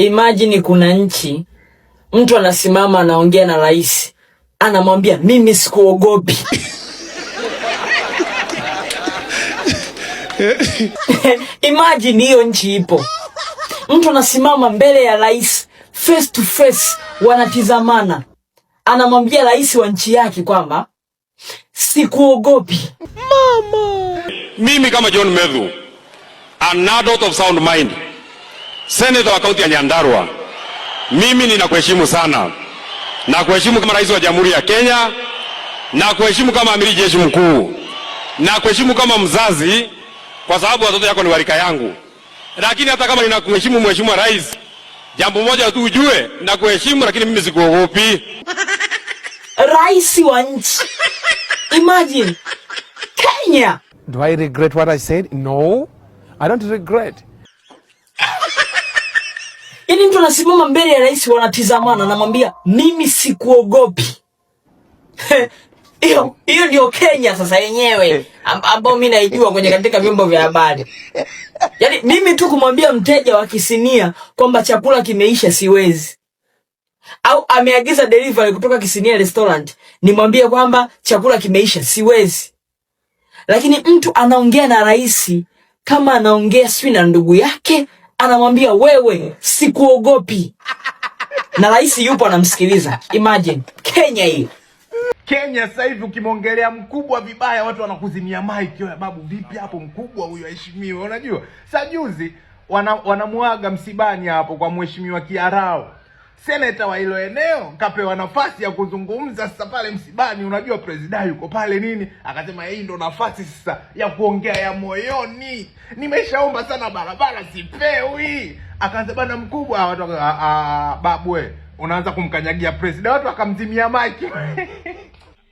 Imagine kuna nchi mtu anasimama anaongea na rais, anamwambia mimi sikuogopi. Imagine hiyo nchi ipo. Mtu anasimama mbele ya rais face to face, wanatizamana. Anamwambia rais wa nchi yake kwamba sikuogopi. Mama. Mimi kama John Methu, an adult of sound mind, senator wa kaunti ya Nyandarua, mimi ninakuheshimu sana. Na kuheshimu kama rais wa Jamhuri ya Kenya, na kuheshimu kama amiri jeshi mkuu, na kuheshimu kama mzazi kwa sababu watoto yako ni warika yangu. Lakini hata kama ninakuheshimu mheshimiwa rais, jambo moja tu ujue, nakuheshimu lakini mimi sikuogopi. Rais wa nchi. Imagine Kenya. Do I regret what I said? No, I don't regret. Yaani mtu anasimama mbele ya rais, wanatizamana, anamwambia mimi sikuogopi. Hiyo ndio Kenya sasa yenyewe ambao mimi naijua kwenye katika vyombo vya habari. Yaani mimi tu kumwambia mteja wa Kisinia kwamba chakula kimeisha siwezi. Au ameagiza delivery kutoka Kisinia restaurant, nimwambie kwamba chakula kimeisha siwezi. Lakini mtu anaongea na rais kama anaongea swi na ndugu yake, anamwambia wewe sikuogopi. Na rais yupo anamsikiliza. Imagine Kenya hiyo. Kenya sasa hivi ukimwongelea mkubwa vibaya watu wanakuzimia mic. Yo babu vipi hapo mkubwa huyo aheshimiwe. Unajua? Sasa juzi wanamuaga msibani hapo kwa mheshimiwa Kiarao. Seneta wa hilo eneo kapewa nafasi ya kuzungumza sasa pale msibani. Unajua president yuko pale nini? Akasema hii ndo nafasi sasa ya kuongea ya moyoni. Nimeshaomba sana barabara sipewi. Akaanza bana mkubwa watu babu we unaanza kumkanyagia president, watu akamzimia mic.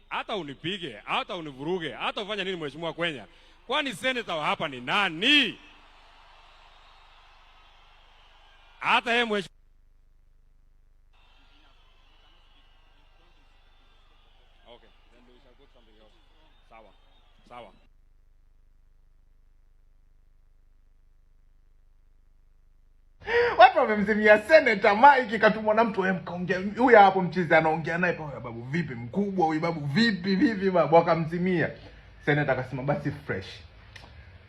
Hata unipige, hata univuruge, hata ufanye nini mheshimiwa Kenya? Kwani senator wa hapa ni nani? Hata yeye mheshimiwa. Okay, then we shall go something else. Sawa. Sawa. Watu wamemzimia senator Mike, katumwa na mtu mkaongea. Huyu hapo mchizi anaongea naye pale, babu vipi mkubwa huyu, babu vipi babu, akamzimia. Senator akasema basi fresh,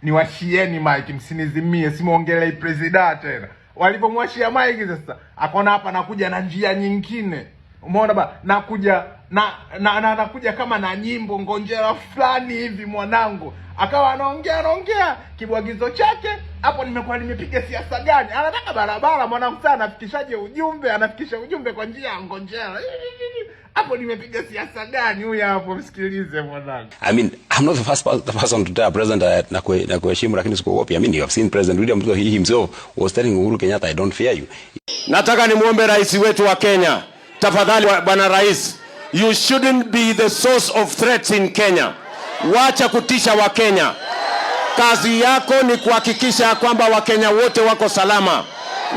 niwashieni Mike msinizimie, simuongelei president tena. Walipomwashia Mike sasa akaona hapa nakuja na njia nyingine. Umeona ba, nakuja nakuja kama na nyimbo ngonjera fulani hivi mwanangu. Akawa anaongea kibwagizo chake. Hapo nimekuwa nimepiga siasa gani? Anataka barabara mwanangu sana, anafikishaje ujumbe? Anafikisha ujumbe kwa njia ya ngonjera. Hapo nimepiga siasa gani huyu hapo, msikilize mwanangu. I mean, I'm not the first person to tell President na kuheshimu lakini sikuogopi. I mean, you have seen President William Ruto, he himself was telling Uhuru Kenyatta, I don't fear you. Nataka nimuombe rais wetu wa Kenya, tafadhali bwana rais, you shouldn't be the source of threats in Kenya. Wacha kutisha wa Kenya. Kazi yako ni kuhakikisha ya kwamba Wakenya wote wako salama.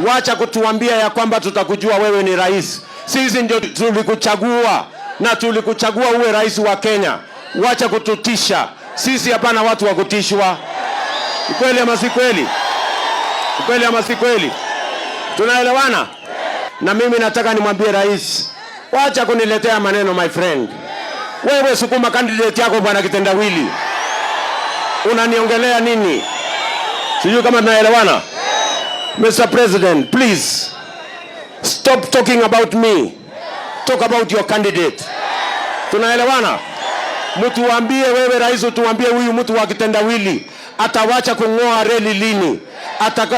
Wacha kutuambia ya kwamba tutakujua wewe ni rais. Sisi ndio tulikuchagua na tulikuchagua uwe rais wa Kenya. Wacha kututisha. Sisi hapana watu wa kutishwa. Kweli ama si kweli? Kweli ama si kweli? Tunaelewana? Na mimi nataka nimwambie rais, wacha kuniletea maneno my friend. Wewe sukuma candidate yako bwana kitendawili. Unaniongelea nini? Sijui kama tunaelewana. Mr. President, please stop talking about me. Talk about your candidate. Tunaelewana? Mtu waambie wewe rais, utuambie huyu mtu wa kitendawili atawacha kungoa reli lini?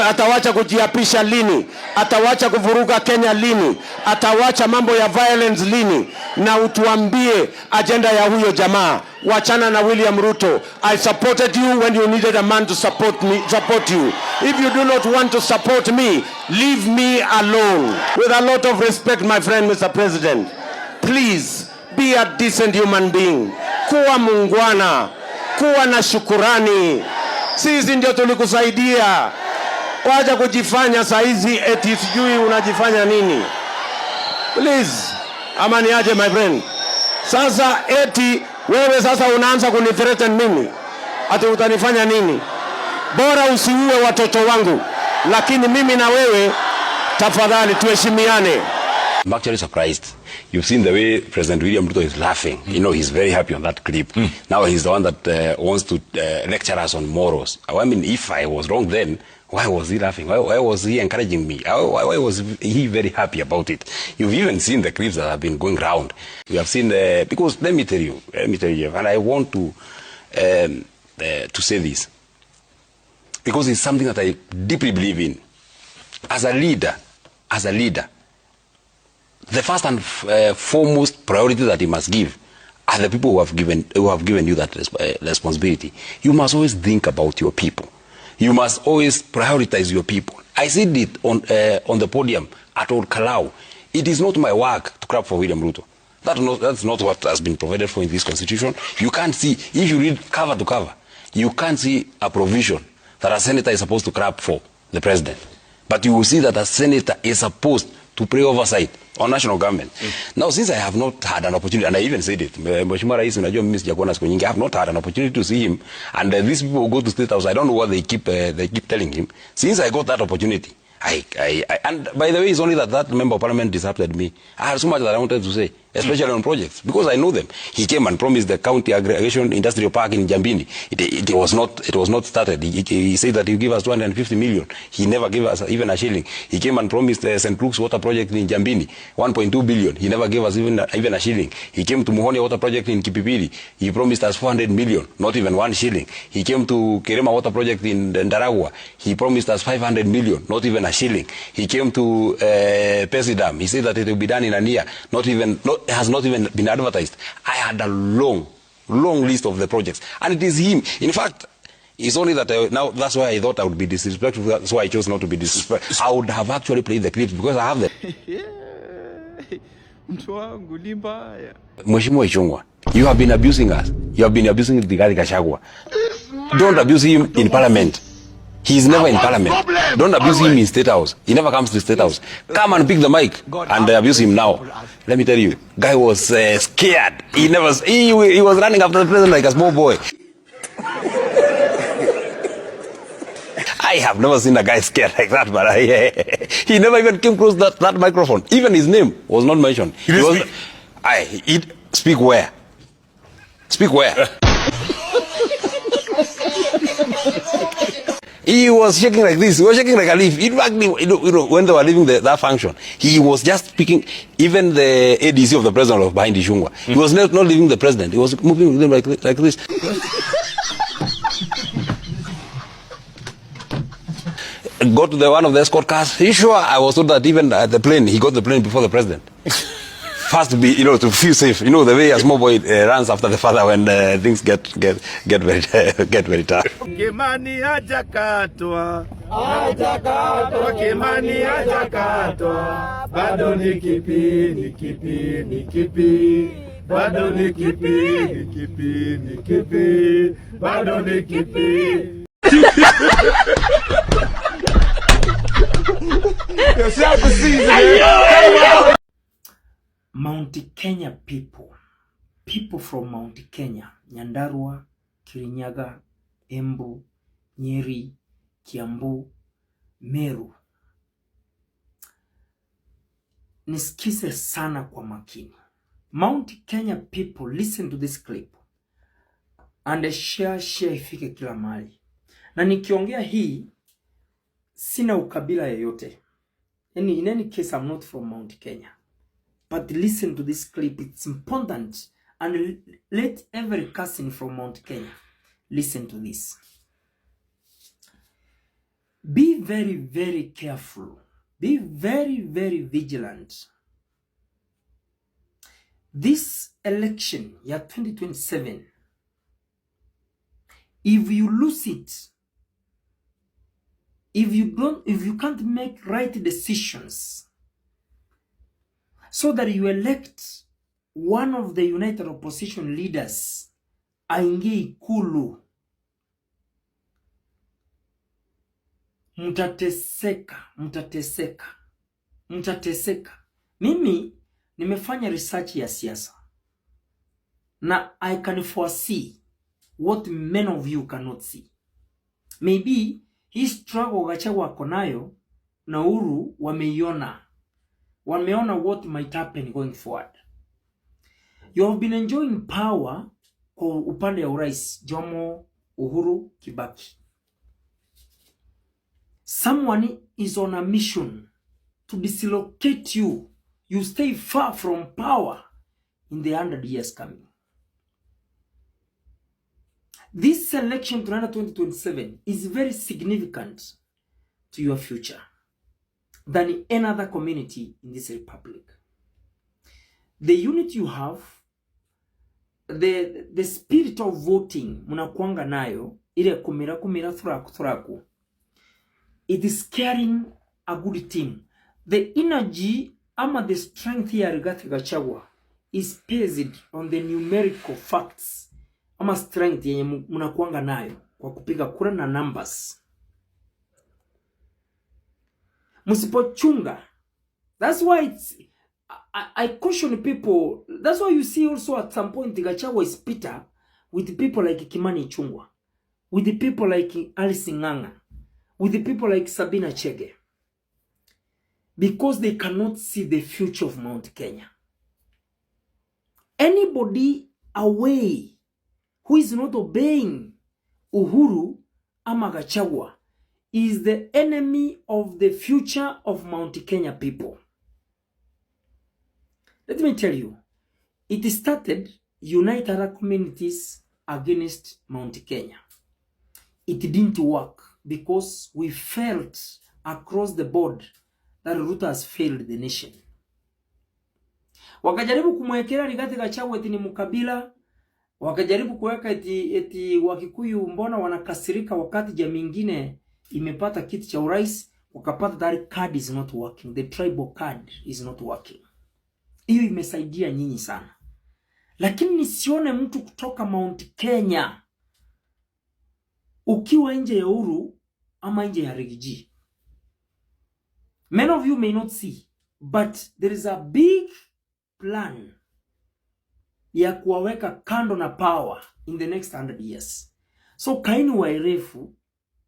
Atawacha kujiapisha lini? Atawacha kuvuruga Kenya lini? Atawacha mambo ya violence lini? Na utuambie agenda ya huyo jamaa. Wachana na William Ruto. I supported you when you needed a man to support you. If you do not want to support me, leave me alone. With a lot of respect, my friend, Mr. President, please be a decent human being. Kuwa muungwana. Kuwa na shukurani. Sisi ndio tulikusaidia. Wacha kujifanya saizi eti sijui unajifanya nini. Please, amani aje my friend. Sasa eti wewe sasa unaanza kunithreaten mimi. Ati utanifanya nini? Bora usiue watoto wangu. Lakini mimi na wewe Tafadhali tuheshimiane. I'm actually surprised. You've seen the way President William Ruto is laughing. You know, he's very happy on that clip. Now he's the one that wants to lecture us on morals. I mean, if I was wrong then, why was he laughing? Why was he encouraging me? Why was he very happy about it? You've even seen the clips that have been going around. We have seen, because let me tell you, and I want to say this, because it's something that I deeply believe in. As a leader, the first and foremost priority that he must give are the people who have given you that responsibility. You must always think about your people. You must always prioritize your people. I said it on the podium at Old Kalau. It is not my work to clap for William Ruto. That's not what has been provided for in this constitution. You can't see, if you read cover to cover, you can't see a provision that a senator is supposed to clap for the president. But you will see that a senator is supposed to pay oversight on national government. Now, since I have not had an opportunity, and I even said it, Mheshimiwa Rais, unajua mimi sijakuwa na siku nyingi, I have not had an opportunity to see him, and these people who go to State House, I don't know what they keep telling him. Since I got that opportunity, and by the way, it's only that member of parliament disrupted me. I had so much that I wanted to say, especially on projects, because I know them. He came and promised the county aggregation industrial park in Njambini. It was not started. He said that he would give us 250 million. He never gave us even a shilling. He came and promised the St. Luke's water project in Njambini, 1.2 billion. He never gave us even a shilling. He came to Muhone water project in Kipipiri. He promised us 400 million, not even 1 shilling. He came to Kerema water project in Ndaragwa. He promised us 500 million, not even a shilling. He came to Pesidam. He said that it will be done in a year, has not even been advertised. I had a long list of the projects, and it is him. In fact, it's only that now that's why I thought I would be disrespectful. That's why I chose not to be disrespectful. I would have actually played the clips because I have them. Mheshimiwa Ichungwa, you have been abusing us. You have been abusing Rigathi Gachagua. Don't abuse him in parliament. He's never in parliament. Don't abuse him in State House. He never comes to State House. Come and pick the mic and abuse him now. Let me tell you, guy was scared. He was running after the president like a small boy. I have never seen a guy scared like that, but he never even came close to that microphone. Even his name was not mentioned. Speak where? Speak where? He was shaking like this. He was shaking like a leaf. In fact, when they were leaving that function, he was just speaking. Even the ADC of the president was behind Ichungwa. He was not leaving the president. He was moving with him like this. Go to one of the escort cars. Are you sure? I was told that even at the plane, he got the plane before the president. First to be, to feel safe. The way a small boy runs after the father when things get very tough. Kimani hajakatwa, Kimani hajakatwa, bado ni kipi, bado ni kipi, bado ni kipi. Mount Kenya people from Mount Kenya, Nyandarua, Kirinyaga, Embu, Nyeri, Kiambu, Meru. Nisikize sana kwa makini. Mount Kenya people, listen to this clip and share ifike kila mahali. Na nikiongea hii sina ukabila yoyote. In any case, I'm not from Mount Kenya. But listen to this clip. It's important. And let every cousin from Mount Kenya listen to this. Be very, very careful. Be very, very vigilant. This election, year 2027, if you lose it, if you can't make right decisions so that you elect one of the united opposition leaders aingie Ikulu, mtateseka. Mimi nimefanya research ya siasa na I can foresee what many of you cannot see. Maybe hii struggle Gachagua wako nayo na Uhuru wameona what might happen going forward. You have been enjoying power kwa upande ya urais, Jomo, Uhuru, Kibaki. Someone is on a mission to dislocate you. You stay far from power in the 100 years coming. This election to 2027 is very significant to your future than any other community in this republic. The unit you have, the spirit of voting munakuanga nayo, ile kumira thuraku, it is carrying a good team. The energy ama the strength ya Rigathi Gachagua is based on the numerical facts ama strength yenye munakuanga nayo kwa kupiga kura na numbers. Musipochunga. That's why I caution people. That's why you see also at some point Gachagua is bitter with people like Kimani Ichungwa, with the people like Alice Ng'ang'a, with the people like Sabina Chege, because they cannot see the future of Mount Kenya. Anybody away who is not obeying Uhuru ama Gachagua is the enemy of the future of Mount Kenya people. Let me tell you, it started unite other communities against Mount Kenya. It didn't work because we felt across the board that Ruto has failed the nation. Wakajaribu kumwekea Rigathi Gachagua eti ni mkabila, wakajaribu kuweka eti Wakikuyu mbona wanakasirika wakati jamii nyingine imepata kiti cha urais, wakapata that card is not working, the tribal card is not working. Hiyo imesaidia nyinyi sana. Lakini nisione mtu kutoka Mount Kenya ukiwa nje ya Uhuru ama nje ya Rigiji. Many of you may not see, but there is a big plan ya kuwaweka kando na power in the next 100 years. So kaini wairefu,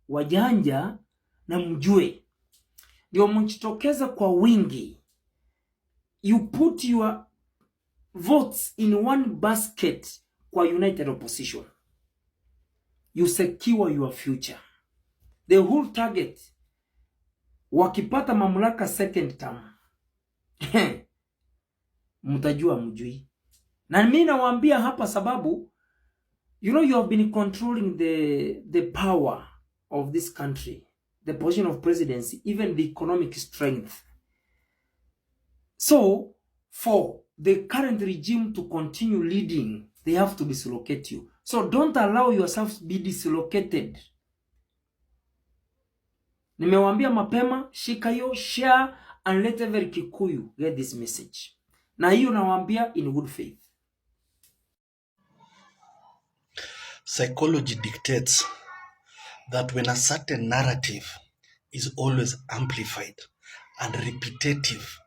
wajanja na mjue. Ndio mjitokeza kwa wingi. You put your votes in one basket kwa united opposition. You secure your future. The whole target, wakipata mamlaka second term, mtajua mjui. Na mimi nawaambia hapa sababu, you know, you have been controlling the power of this country, the position of presidency, even the economic strength. So, for the current regime to continue leading, they have to dislocate you. So, don't allow yourself to be dislocated. Nimewambia mapema, shika yo, share, and let every Kikuyu get this message. Na hiyo nawambia in good faith. Psychology dictates that when a certain narrative is always amplified and repetitive,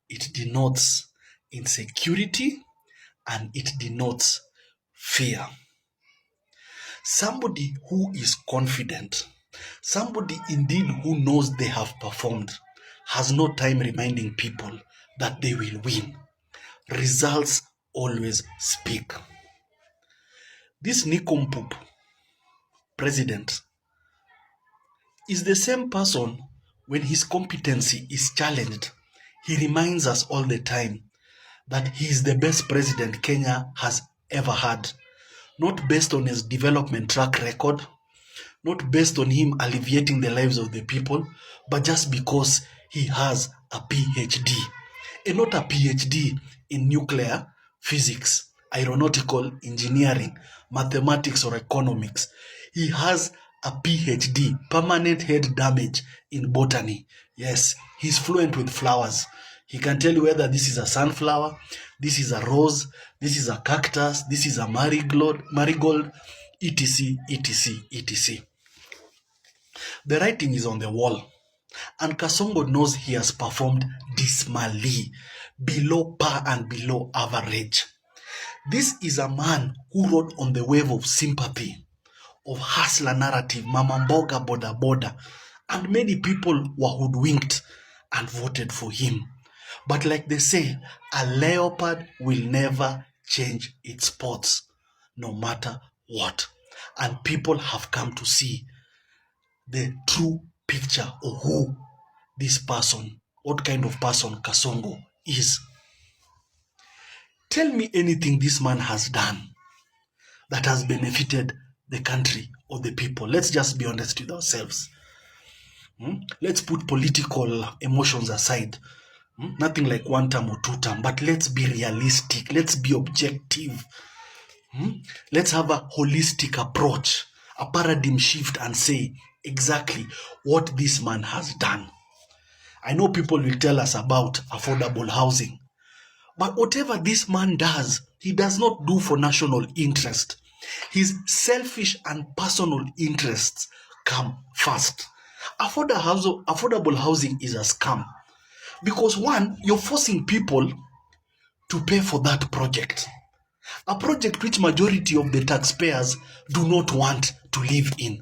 it denotes insecurity and it denotes fear. Somebody who is confident, somebody indeed who knows they have performed, has no time reminding people that they will win. Results always speak. This Nikompup president is the same person when his competency is challenged. He reminds us all the time that he is the best president Kenya has ever had. Not based on his development track record, not based on him alleviating the lives of the people, but just because he has a PhD. And not a PhD in nuclear physics, aeronautical engineering, mathematics or economics. He has a PhD, permanent head damage, in botany. Yes, he's fluent with flowers. He can tell you whether this is a sunflower, this is a rose, this is a cactus, this is a marigold, etc., etc., etc. The writing is on the wall. And Kasongo knows he has performed dismally, below par and below average. This is a man who rode on the wave of sympathy, of hustler narrative, mama mboga boda boda, And many people were hoodwinked and voted for him. But like they say, a leopard will never change its spots, no matter what. And people have come to see the true picture of who this person, what kind of person Kasongo is. Tell me anything this man has done that has benefited the country or the people. Let's just be honest with ourselves. Let's put political emotions aside. Nothing like one term or two term, but let's be realistic. Let's be objective. Let's have a holistic approach, a paradigm shift, and say exactly what this man has done. I know people will tell us about affordable housing, but whatever this man does, he does not do for national interest. His selfish and personal interests come first. Affordable housing is a scam. Because one, you're forcing people to pay for that project. A project which majority of the taxpayers do not want to live in.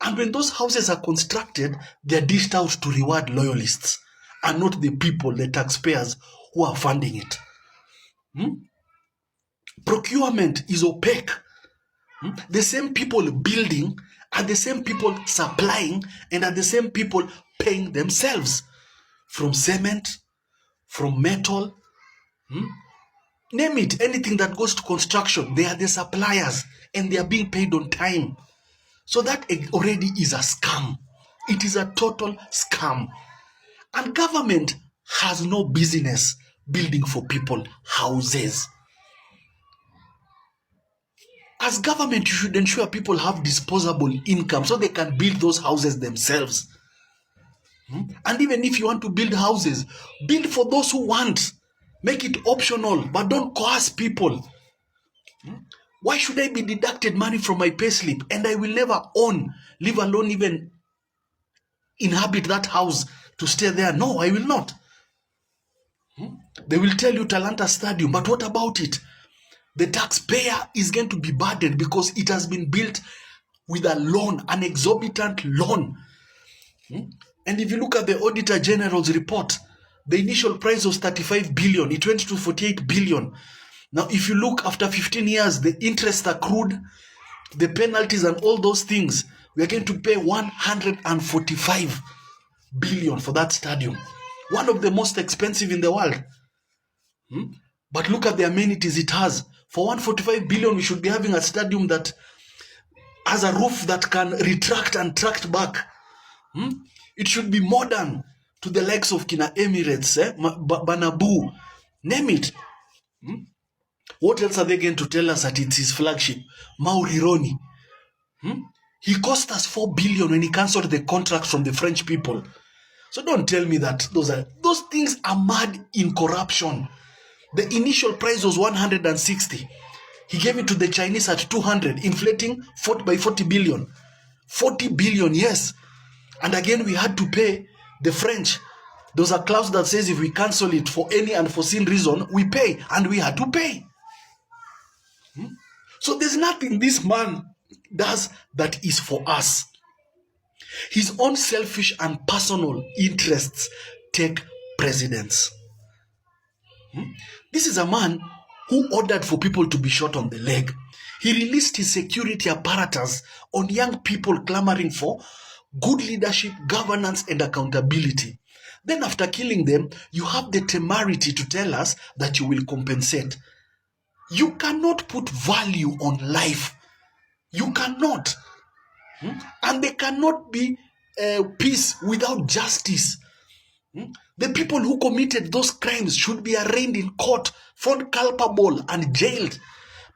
And when those houses are constructed, they're dished out to reward loyalists and not the people, the taxpayers who are funding it. Procurement is opaque. The same people building are the same people supplying and are the same people paying themselves. From cement, from metal, name it, anything that goes to construction, they are the suppliers and they are being paid on time. So that already is a scam. It is a total scam. And government has no business building for people houses. As government, you should ensure people have disposable income so they can build those houses themselves. And even if you want to build houses, build for those who want. Make it optional, but don't coerce people. Why should I be deducted money from my payslip and I will never own, leave alone even inhabit that house to stay there? No, I will not. They will tell you Talanta Stadium, but what about it? The taxpayer is going to be burdened because it has been built with a loan, an exorbitant loan. And if you look at the Auditor General's report, the initial price was 35 billion. It went to 48 billion. Now, if you look after 15 years, the interest accrued, the penalties and all those things, we are going to pay 145 billion for that stadium. One of the most expensive in the world. But look at the amenities it has. For 145 billion, we should be having a stadium that has a roof that can retract and tract back. It should be modern to the likes of Kina Emirates, Banabu, name it. What else are they going to tell us that it's his flagship? Maurironi. He cost us 4 billion when he cancelled the contract from the French people. So don't tell me that those things are mad in corruption. The initial price was 160. He gave it to the Chinese at 200, inflating 40 billion. 40 billion, yes. And again, we had to pay the French. There's a clause that says if we cancel it for any unforeseen reason, we pay. And we had to pay. So there's nothing this man does that is for us. His own selfish and personal interests take precedence. This is a man who ordered for people to be shot on the leg. He released his security apparatus on young people clamoring for good leadership, governance, and accountability. Then after killing them, you have the temerity to tell us that you will compensate. You cannot put value on life. You cannot. And there cannot be peace without justice. The people who committed those crimes should be arraigned in court, found culpable and jailed.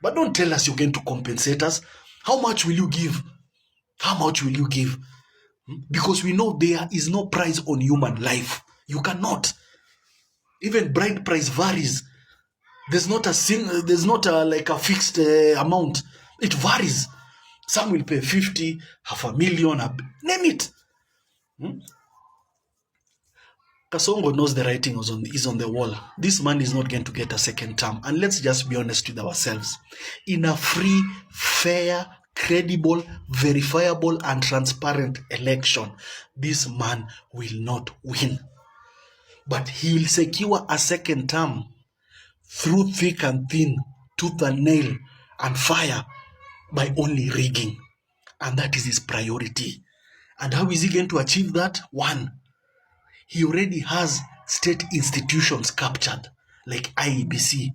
But don't tell us you're going to compensate us. How much will you give? How much will you give? Because we know there is no price on human life. You cannot. Even bride price varies. There's not like a fixed amount. It varies. Some will pay 50, 500,000, name it. Kasongo knows the writing is on the wall. This man is not going to get a second term. And let's just be honest with ourselves. In a free, fair credible, verifiable, and transparent election, this man will not win. But he will secure a second term through thick and thin, tooth and nail, and fire by only rigging. And that is his priority. And how is he going to achieve that? One, he already has state institutions captured, like IEBC.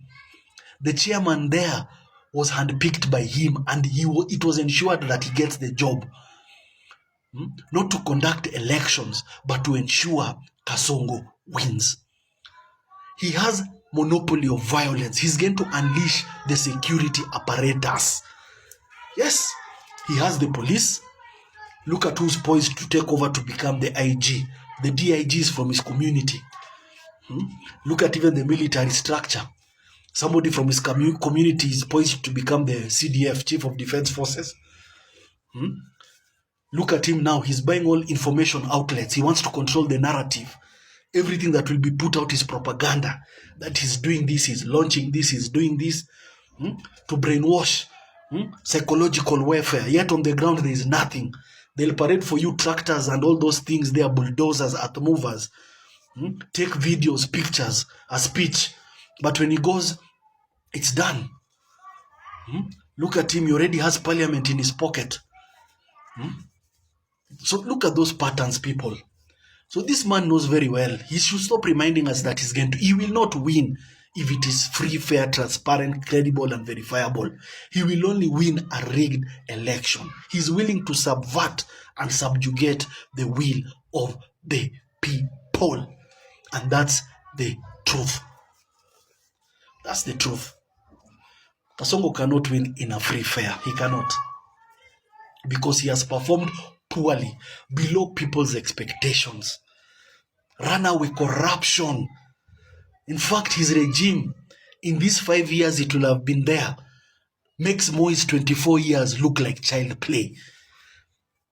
The chairman there was handpicked by him, and it was ensured that he gets the job. Not to conduct elections, but to ensure Kasongo wins. He has monopoly of violence. He's going to unleash the security apparatus. Yes, he has the police. Look at who's poised to take over to become the IG. The DIGs from his community. Look at even the military structure. Somebody from his community is poised to become the CDF, Chief of Defense Forces. Look at him now. He's buying all information outlets. He wants to control the narrative. Everything that will be put out is propaganda. That he's doing this, he's launching this, he's doing this. To brainwash. Psychological warfare. Yet on the ground there is nothing. They'll parade for you tractors and all those things. They are bulldozers, earth movers. Take videos, pictures, a speech. But when he goes, it's done. Look at him. He already has parliament in his pocket. So look at those patterns, people. So this man knows very well. He should stop reminding us that he will not win if it is free, fair, transparent, credible, and verifiable. He will only win a rigged election. He's willing to subvert and subjugate the will of the people. And that's the truth. That's the truth. Kasongo cannot win in a free fair. He cannot. Because he has performed poorly, below people's expectations. Runaway corruption. In fact, his regime, in these 5 years it will have been there, makes Moi's 24 years look like child play.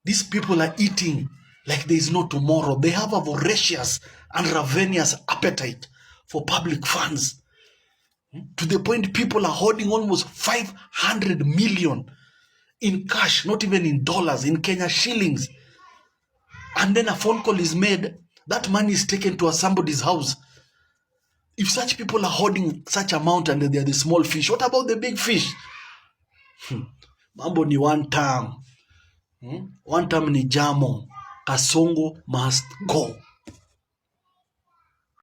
These people are eating like there is no tomorrow. They have a voracious and ravenous appetite for public funds. To the point people are hoarding almost 500 million in cash, not even in dollars, in Kenya shillings. And then a phone call is made, that money is taken to somebody's house. If such people are hoarding such amount and they are the small fish, what about the big fish? Mambo ni one term. One term ni jamo. Kasongo must go.